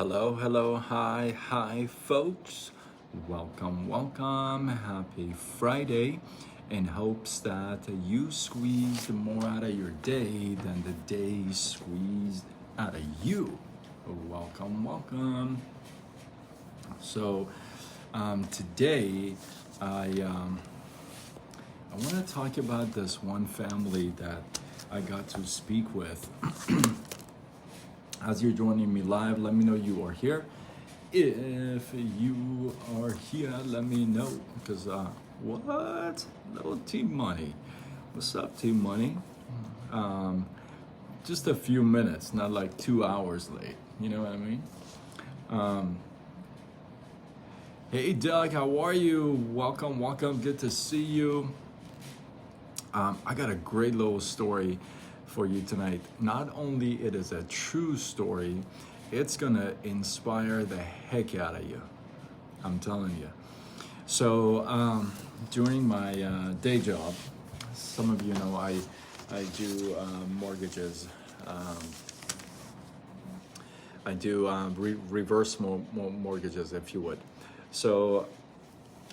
Hello, hello, hi, hi, folks. Welcome, welcome. Happy Friday. In hopes that you squeezed more out of your day than the day squeezed out of you. Welcome, welcome. So, today I want to talk about this one family that I got to speak with. As you're joining me live, let me know you are here. If you are here, let me know. Because, what? Little Team Money. What's up, Team Money? Just a few minutes, not like 2 hours late. You know what I mean? Hey, Doug, how are you? Welcome, welcome. Good to see you. I got a great little story for you tonight. Not only it is a true story, it's gonna inspire the heck out of you. I'm telling you. So during my day job, some of you know I do mortgages. I do reverse mortgages, if you would. So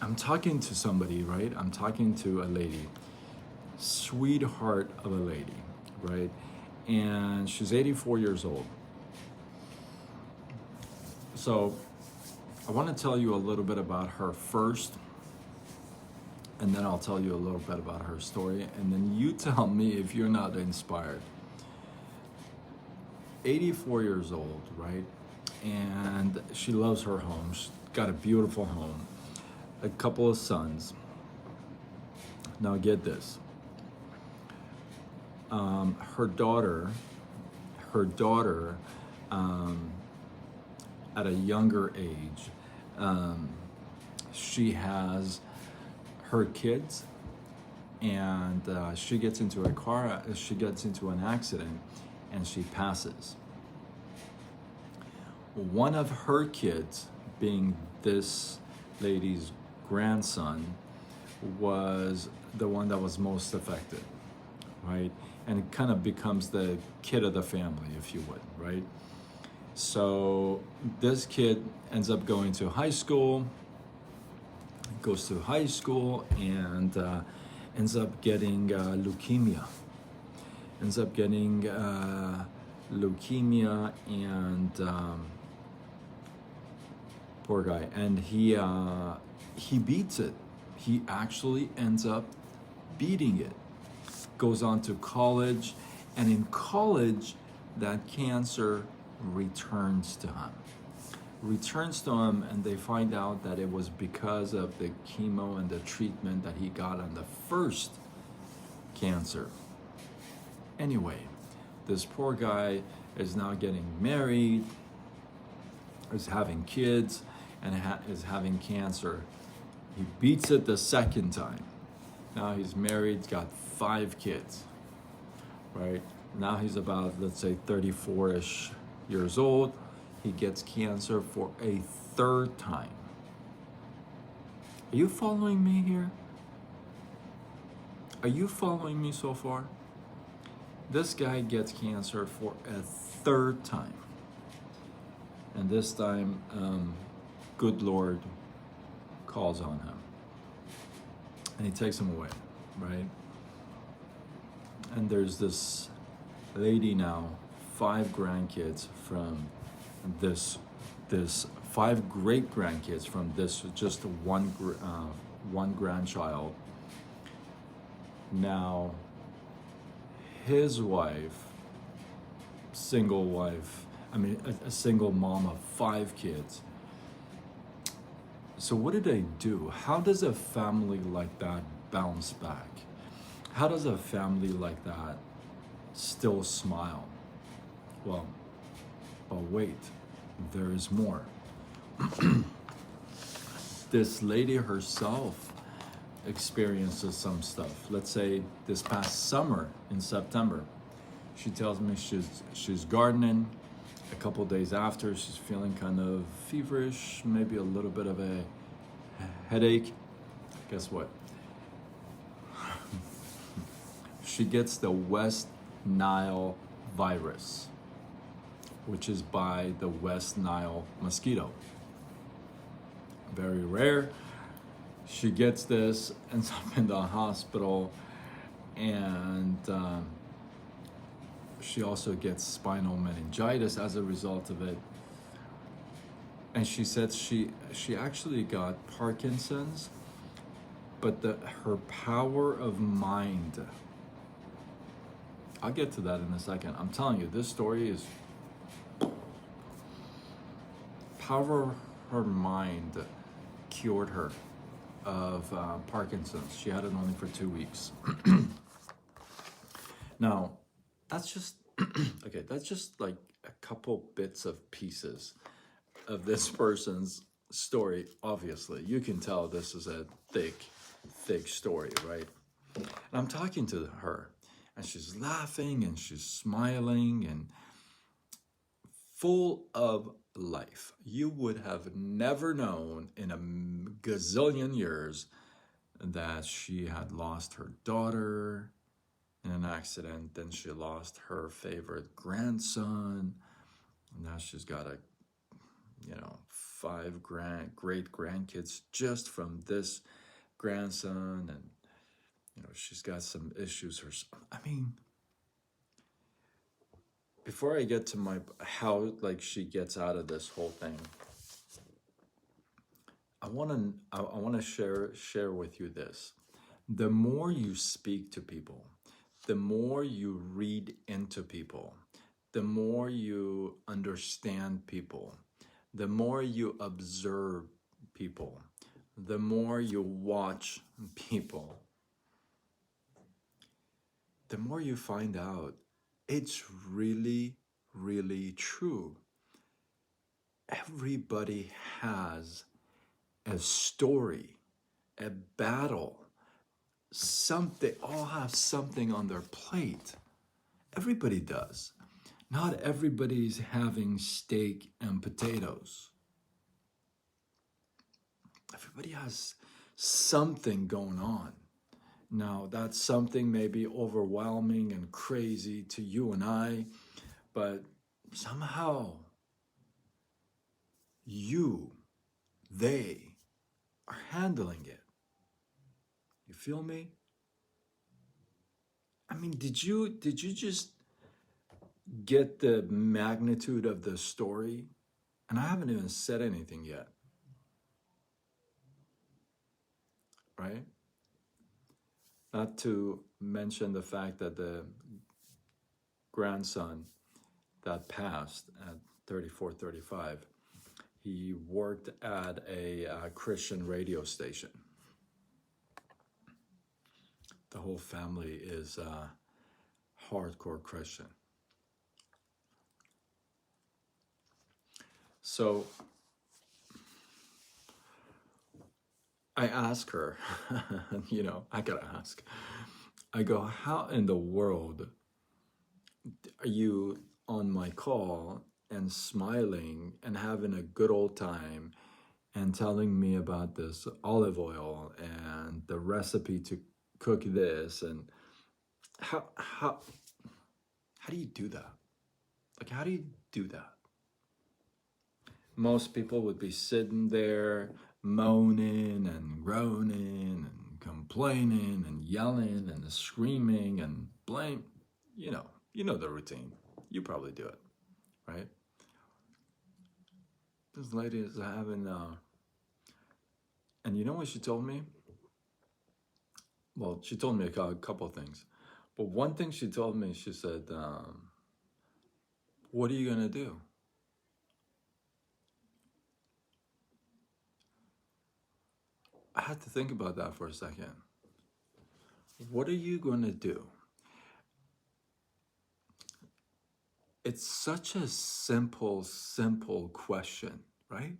I'm talking to somebody, right? I'm talking to a lady, sweetheart of a lady, right? And she's 84 years old. So I want to tell you a little bit about her first, and then I'll tell you a little bit about her story, and then you tell me if you're not inspired. 84 years old, right? And she loves her home. She's got a beautiful home, a couple of sons. Now get this. Her daughter, at a younger age, she has her kids, and she gets into an accident, and she passes. One of her kids, being this lady's grandson, was the one that was most affected, right? And it kind of becomes the kid of the family, if you would, right? So this kid ends up going to high school, and ends up getting leukemia. And poor guy. And he beats it. He actually ends up beating it. Goes on to college, and in college, that cancer returns to him, and they find out that it was because of the chemo and the treatment that he got on the first cancer. Anyway, this poor guy is now getting married, is having kids, and is having cancer. He beats it the second time. Now he's married, got 5 kids, right? Now he's about, let's say, 34-ish years old. He gets cancer for a 3rd time. Are you following me here? Are you following me so far? This guy gets cancer for a 3rd time. And this time, good Lord calls on him. And he takes him away, right? And there's this lady now, 5 grandkids from this 5 great grandkids from this just one grandchild. Now, his wife, a single mom of 5 kids. So what do they do? How does a family like that bounce back? How does a family like that still smile? Well, wait, there is more. This lady herself experiences some stuff. Let's say this past summer in September, she tells me she's gardening. A couple days after, she's feeling kind of feverish, maybe a little bit of a headache. Guess what? She gets the West Nile virus. which is by the West Nile mosquito. Very rare. She gets this, ends up in the hospital, and she also gets spinal meningitis as a result of it. And she said she actually got Parkinson's, but her power of mind. I'll get to that in a second. I'm telling you, this story is power of her mind cured her of Parkinson's. She had it only for 2 weeks. Now, that's just okay. That's just like a couple bits of pieces of this person's story. Obviously, you can tell this is a thick story, right? And I'm talking to her, and she's laughing and she's smiling and full of life. You would have never known in a gazillion years that she had lost her daughter in an accident, then she lost her favorite grandson, and now she's got 5 great grandkids just from this grandson, and she's got some issues before I get to how she gets out of this whole thing, I want to share with you this. The more you speak to people, the more you read into people, the more you understand people, the more you observe people, the more you watch people, the more you find out it's really, really true. Everybody has a story, a battle, something. All have something on their plate. Everybody does. Not everybody's having steak and potatoes. Everybody has something going on. Now, that's something maybe overwhelming and crazy to you and I, but somehow they are handling it. You feel me? I mean, did you just get the magnitude of the story? And I haven't even said anything yet. Right? Not to mention the fact that the grandson that passed at 34, 35, he worked at a Christian radio station. The whole family is hardcore Christian. So I ask her, I gotta ask. I go, how in the world are you on my call and smiling and having a good old time and telling me about this olive oil and the recipe to cook this, and how do you do that? Like, how do you do that? Most people would be sitting there moaning and groaning and complaining and yelling and screaming and blame. You know the routine. You probably do it, right? This lady is having, and you know what she told me? Well, she told me a couple of things. But one thing she told me, she said, what are you going to do? I had to think about that for a second. What are you going to do? It's such a simple question, right?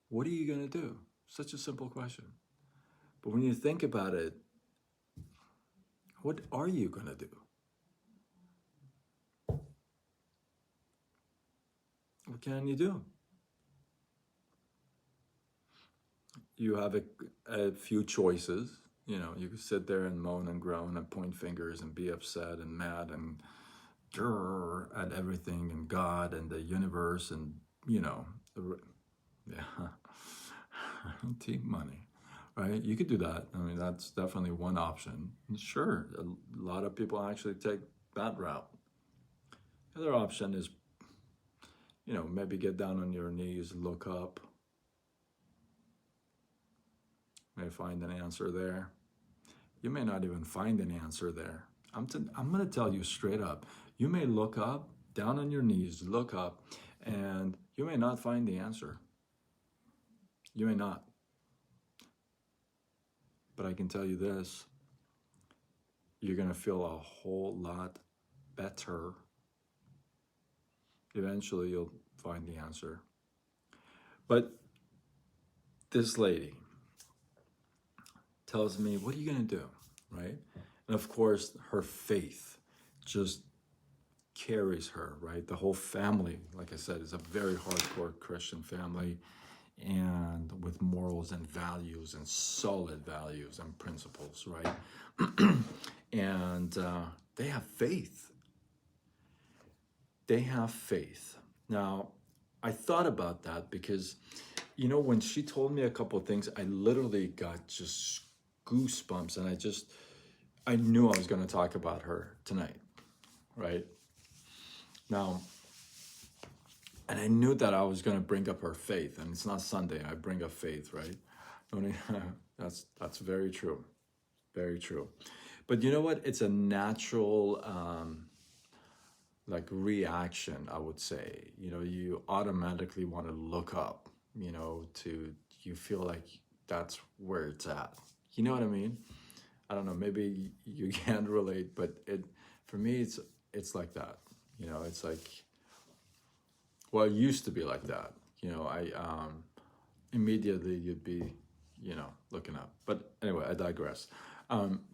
What are you going to do? Such a simple question. But when you think about it, what are you going to do? What can you do? You have a few choices. You can sit there and moan and groan and point fingers and be upset and mad and at everything and God and the universe and, you know, yeah, take money, right? You could do that. I mean, that's definitely one option. Sure, a lot of people actually take that route. The other option is, you know, maybe get down on your knees, look up, may find an answer there. You may not even find an answer there. I'm going to tell you straight up. You may look up, down on your knees, look up, and you may not find the answer. You may not. But I can tell you this. You're going to feel a whole lot better. Eventually, you'll find the answer. But this lady tells me, what are you going to do, right? And of course, her faith just carries her, right? The whole family, like I said, is a very hardcore Christian family, and with morals and values and solid values and principles, right? And they have faith. They have faith. Now, I thought about that because, you know, when she told me a couple of things, I literally got just goosebumps, and I knew I was going to talk about her tonight, right? Now, and I knew that I was going to bring up her faith, and it's not Sunday. I bring up faith, right? That's very true, very true. But you know what? It's a natural like reaction, I would say. You know, you automatically want to look up. You know, you feel like that's where it's at. You know what I mean? I don't know. Maybe you can't relate, but for me, it's like that. You know, it's like. Well, it used to be like that. You know, immediately you'd be, you know, looking up. But anyway, I digress.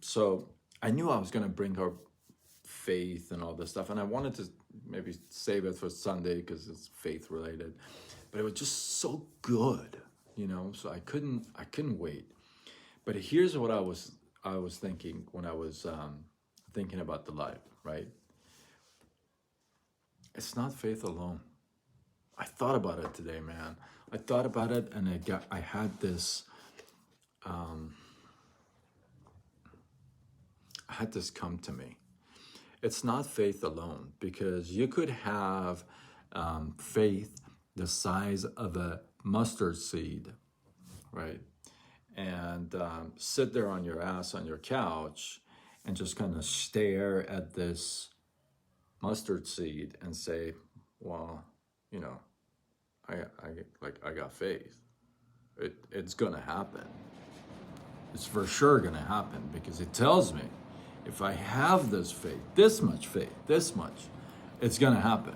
So I knew I was going to bring her faith and all this stuff, and I wanted to maybe save it for Sunday because it's faith related. But it was just so good, you know. So I couldn't wait. But here's what I was thinking when I was thinking about the life, right? It's not faith alone. I thought about it today, man. I thought about it, and I had this come to me. It's not faith alone, because you could have faith the size of a mustard seed, right? And sit there on your ass on your couch and just kind of stare at this mustard seed and say, well, you know, I got faith. It's gonna happen. It's for sure gonna happen, because it tells me if I have this faith, this much, it's gonna happen.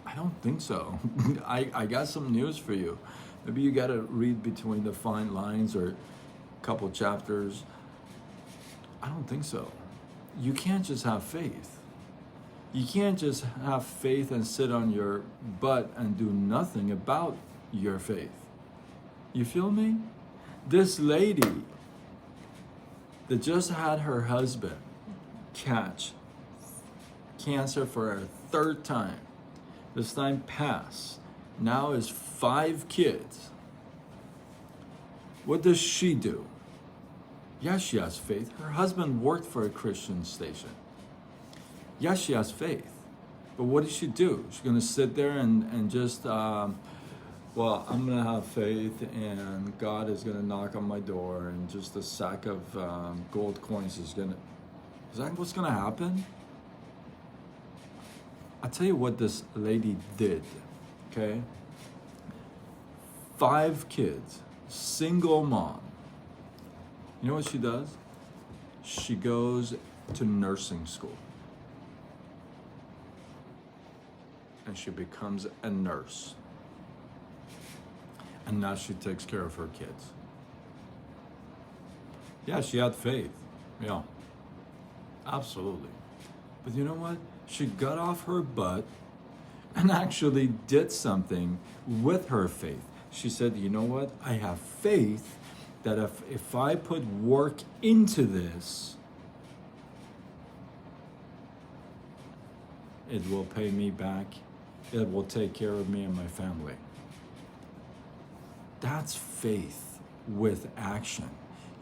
I don't think so. I got some news for you. Maybe you gotta read between the fine lines or a couple chapters. I don't think so. You can't just have faith. You can't just have faith and sit on your butt and do nothing about your faith. You feel me? This lady that just had her husband catch cancer for a third time, this time pass, now is 5 kids. What does she do? Yes, she has faith. Her husband worked for a Christian station. Yes, she has faith. But what does she do? She's going to sit there and just, well, I'm going to have faith, and God is going to knock on my door, and just a sack of gold coins is that what's going to happen? I'll tell you what this lady did, okay? 5 kids, single mom. You know what she does? She goes to nursing school. And she becomes a nurse. And now she takes care of her kids. Yeah, she had faith. Yeah, absolutely. But you know what? She got off her butt and actually did something with her faith. She said, you know what? I have faith that if I put work into this, it will pay me back. It will take care of me and my family. That's faith with action.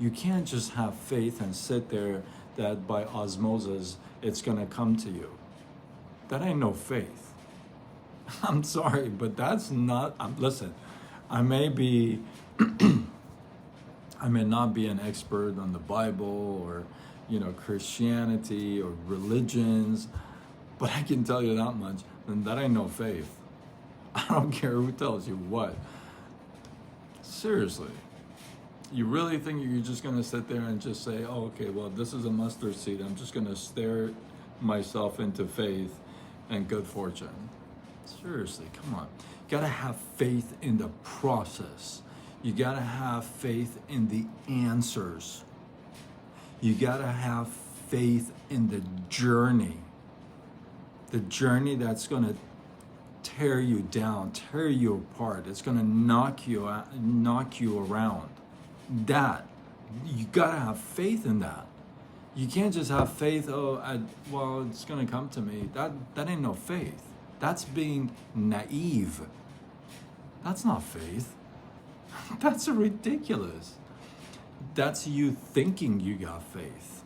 You can't just have faith and sit there that by osmosis it's going to come to you. That ain't no faith. I'm sorry, but that's not, listen, I may be, I may not be an expert on the Bible or, Christianity or religions, but I can tell you that much, and that ain't no faith. I don't care who tells you what. Seriously. You really think you're just going to sit there and just say, oh, okay, well, this is a mustard seed. I'm just going to stare myself into faith and good fortune. Seriously, come on. You got to have faith in the process. You got to have faith in the answers. You got to have faith in the journey. The journey that's going to tear you down, tear you apart. It's going to knock you around. That, you got to have faith in that. You can't just have faith, well, it's going to come to me. That ain't no faith. That's being naive. That's not faith. That's ridiculous. That's you thinking you got faith.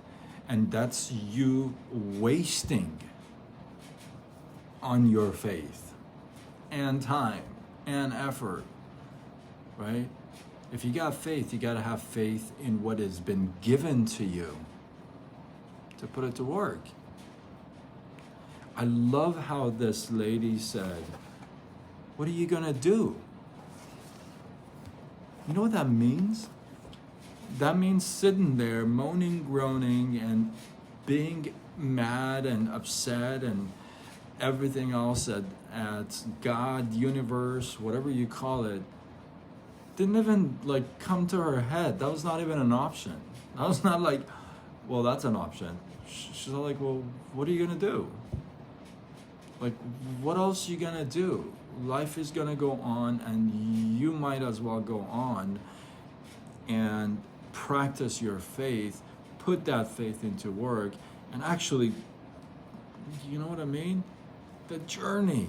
And that's you wasting on your faith and time and effort, right? If you got faith, you got to have faith in what has been given to you to put it to work. I love how this lady said, what are you going to do? You know what that means? That means sitting there moaning, groaning, and being mad and upset and everything else at God, universe, whatever you call it, didn't even come to her head. That was not even an option. That was not well, that's an option. She's like, well, what are you going to do? What else are you going to do? Life is going to go on, and you might as well go on and practice your faith, put that faith into work, and actually, you know what I mean? The journey.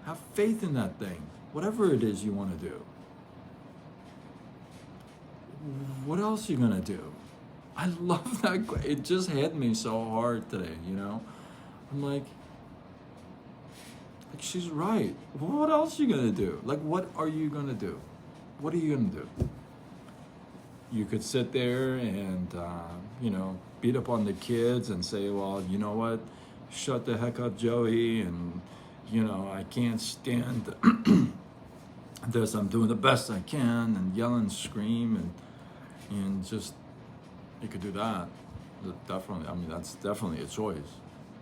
Have faith in that thing, whatever it is you want to do. What else are you going to do? I love that. It just hit me so hard today, I'm like, she's right. What else are you going to do? What are you going to do? What are you going to do? You could sit there and, beat up on the kids and say, well, you know what? Shut the heck up, Joey. And, I can't stand this. I'm doing the best I can, and yell and scream and just, you could do that. Definitely. I mean, that's definitely a choice.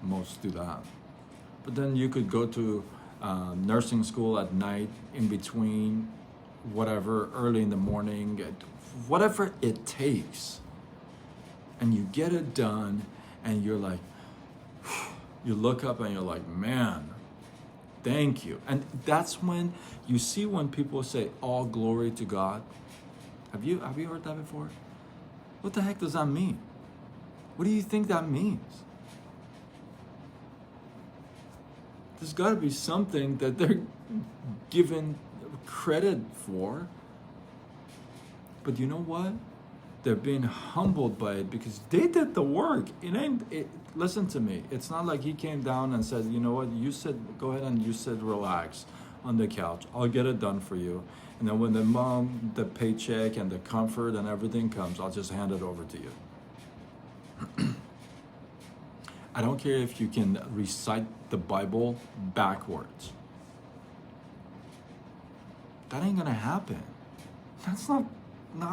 Most do that. But then you could go to nursing school at night, in between, whatever, early in the morning, whatever it takes. And you get it done, and you're like, you look up and you're like, man, thank you. And that's when you see when people say, all glory to God. Have you heard that before? What the heck does that mean? What do you think that means? There's got to be something that they're given credit for. But you know what? They're being humbled by it because they did the work. Listen to me. It's not like he came down and said, you know what? You said, go ahead and you said relax on the couch. I'll get it done for you. And then when the paycheck and the comfort and everything comes, I'll just hand it over to you. I don't care if you can recite the Bible backwards. That ain't gonna happen. That's not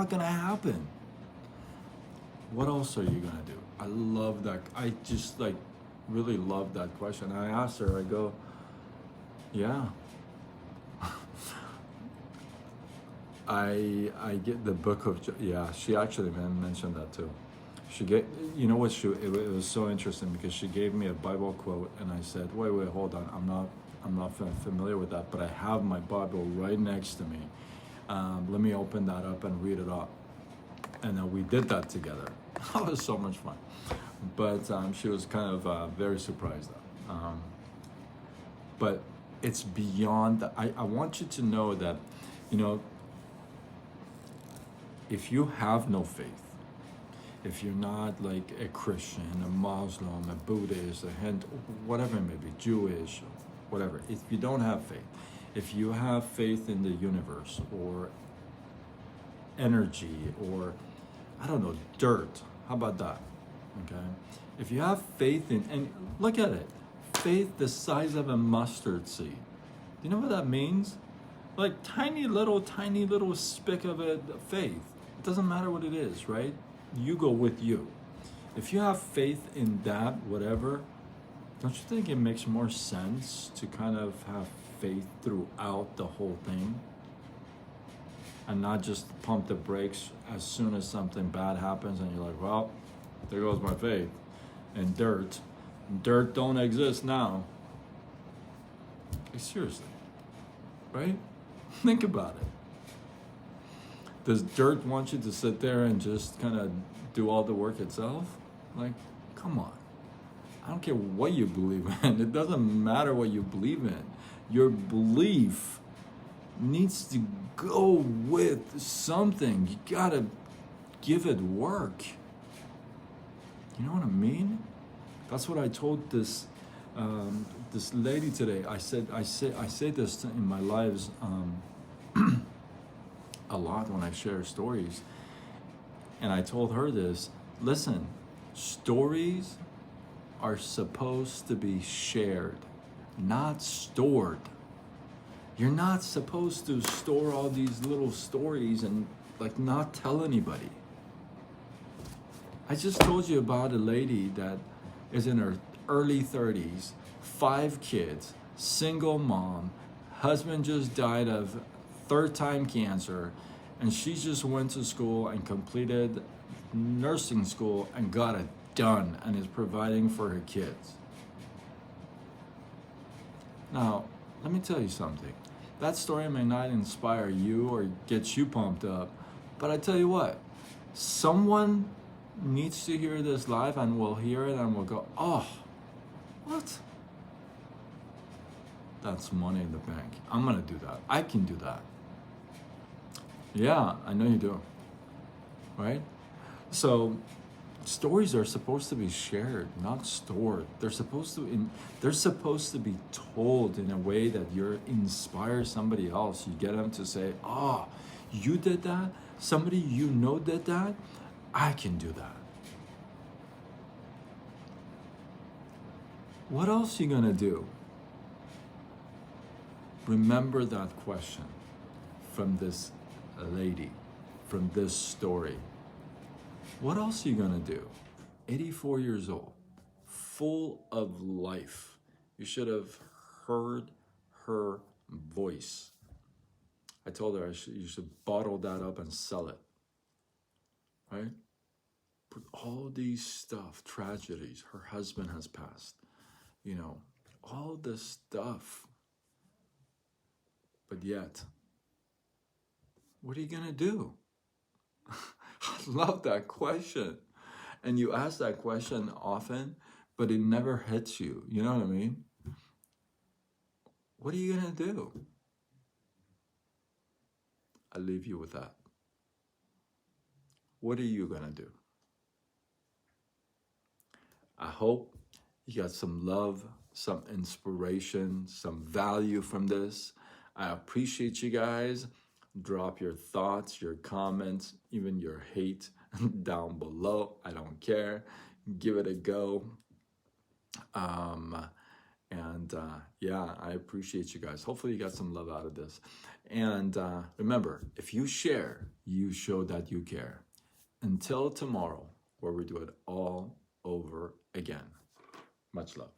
gonna happen. What else are you gonna do? I love that. I just really love that question. I asked her, I go, yeah. I get the book of, she actually mentioned that too. She gave, you know what, it was so interesting because she gave me a Bible quote and I said, wait, hold on, I'm not familiar with that, but I have my Bible right next to me. Let me open that up and read it up. And then we did that together. That was so much fun. But she was kind of very surprised. But it's beyond that. I want you to know that, you know, if you have no faith, if you're not like a Christian, a Muslim, a Buddhist, a Hindu, whatever it may be, Jewish, whatever, if you don't have faith, if you have faith in the universe or energy or, I don't know, dirt, how about that? Okay? If you have faith in, and look at it, faith the size of a mustard seed. You know what that means? Like tiny little speck of it, faith. It doesn't matter what it is, right? You go with you. If you have faith in that, whatever, don't you think it makes more sense to kind of have faith throughout the whole thing? And not just pump the brakes as soon as something bad happens and you're like, well, there goes my faith. And dirt don't exist now. Like, seriously, right? Think about it. Does dirt want you to sit there and just kind of do all the work itself? Like, come on. I don't care what you believe in. It doesn't matter what you believe in. Your belief needs to go with something. You gotta give it work. You know what I mean? That's what I told this lady today. I say this in my lives a lot when I share stories. And I told her this, listen, stories are supposed to be shared, not stored. You're not supposed to store all these little stories and like not tell anybody. I just told you about a lady that is in her early 30s, 5 kids, single mom, husband just died of third-time cancer, and she just went to school and completed nursing school and got it done and is providing for her kids. Now, let me tell you something. That story may not inspire you or get you pumped up, but I tell you what, someone needs to hear this live and will hear it and will go, oh, what? That's money in the bank. I'm gonna do that. I can do that. Yeah, I know you do. Right? So stories are supposed to be shared, not stored. They're supposed to be told in a way that you inspire somebody else. You get them to say, "Oh, you did that? Somebody you know did that? I can do that." What else are you gonna do? Remember that question from this lady, from this story. What else are you gonna do? 84 years old, full of life. You should have heard her voice. I told her you should bottle that up and sell it, right? But all these stuff, tragedies, her husband has passed, you know, all this stuff. But yet, what are you gonna do? I love that question. And you ask that question often, but it never hits you. You know what I mean? What are you gonna do? I leave you with that. What are you gonna do? I hope you got some love, some inspiration, some value from this. I appreciate you guys. Drop your thoughts, your comments, even your hate down below. I don't care. Give it a go. Yeah, I appreciate you guys. Hopefully you got some love out of this. And remember, if you share, you show that you care. Until tomorrow, where we do it all over again. Much love.